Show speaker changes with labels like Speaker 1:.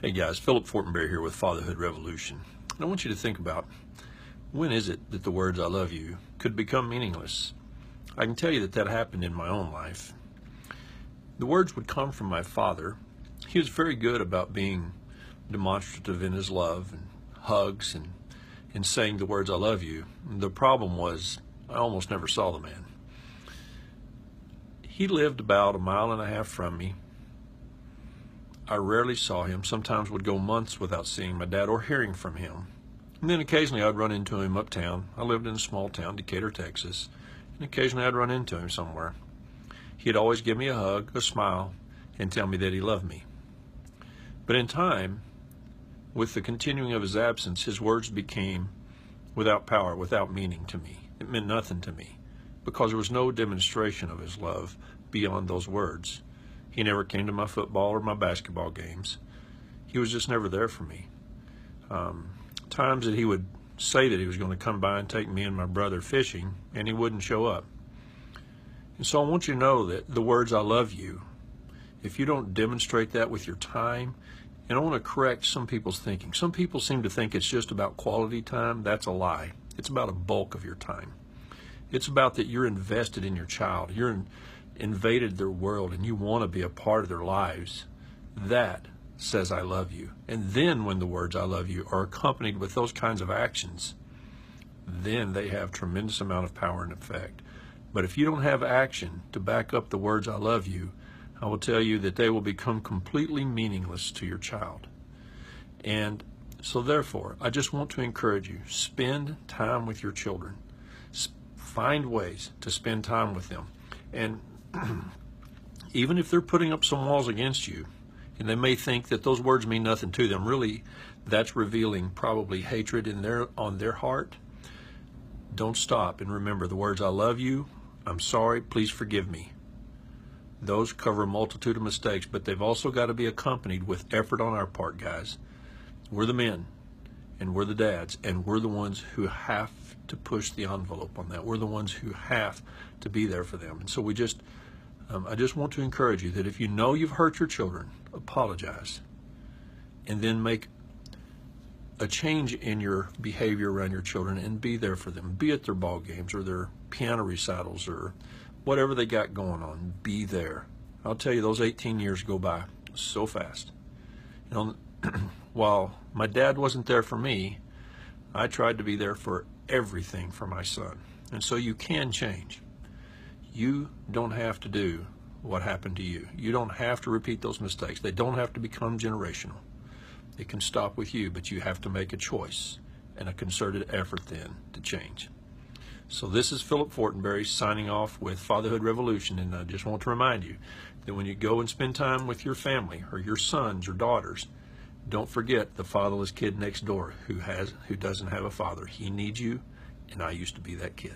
Speaker 1: Hey guys, Philip Fortenberry here with Fatherhood Revolution. And I want you to think about, when is it that the words I love you could become meaningless? I can tell you that that happened in my own life. The words would come from my father. He was very good about being demonstrative in his love and hugs and saying the words I love you. The problem was I almost never saw the man. He lived about 1.5 miles from me. I rarely saw him, sometimes would go months without seeing my dad or hearing from him. And then occasionally I'd run into him uptown. I lived in a small town, Decatur, Texas, and occasionally I'd run into him somewhere. He'd always give me a hug, a smile, and tell me that he loved me. But in time, with the continuing of his absence, his words became without power, without meaning to me. It meant nothing to me because there was no demonstration of his love beyond those words. He never came to my football or my basketball games. He was just never there for me. Times that he would say that he was going to come by and take me and my brother fishing, and he wouldn't show up. And so I want you to know that the words I love you, if you don't demonstrate that with your time, and I want to correct some people's thinking. Some people seem to think it's just about quality time. That's a lie. It's about a bulk of your time. It's about that you're invested in your child. You're invaded their world and you want to be a part of their lives. That says I love you. And then when the words I love you are accompanied with those kinds of actions, then they have tremendous amount of power and effect. But if you don't have action to back up the words I love you, I will tell you that they will become completely meaningless to your child. And so therefore, I just want to encourage you, spend time with your children. Find ways to spend time with them. And even if they're putting up some walls against you, and they may think that those words mean nothing to them, really that's revealing probably hatred on their heart. Don't stop and remember the words I love you, I'm sorry, please forgive me. Those cover a multitude of mistakes, but they've also got to be accompanied with effort on our part, guys. We're the men, and we're the dads, and we're the ones who have to push the envelope on that. We're the ones who have to be there for them. And so I just want to encourage you that if you know you've hurt your children, apologize, and then make a change in your behavior around your children and be there for them. Be at their ball games or their piano recitals or whatever they got going on. Be there. I'll tell you, those 18 years go by so fast. While my dad wasn't there for me, I tried to be there for everything for my son. And so you can change. You don't have to do what happened to you. You don't have to repeat those mistakes. They don't have to become generational. It can stop with you, but you have to make a choice and a concerted effort then to change. So this is Philip Fortenberry signing off with Fatherhood Revolution, and I just want to remind you that when you go and spend time with your family or your sons or daughters, don't forget the fatherless kid next door who doesn't have a father. He needs you, and I used to be that kid.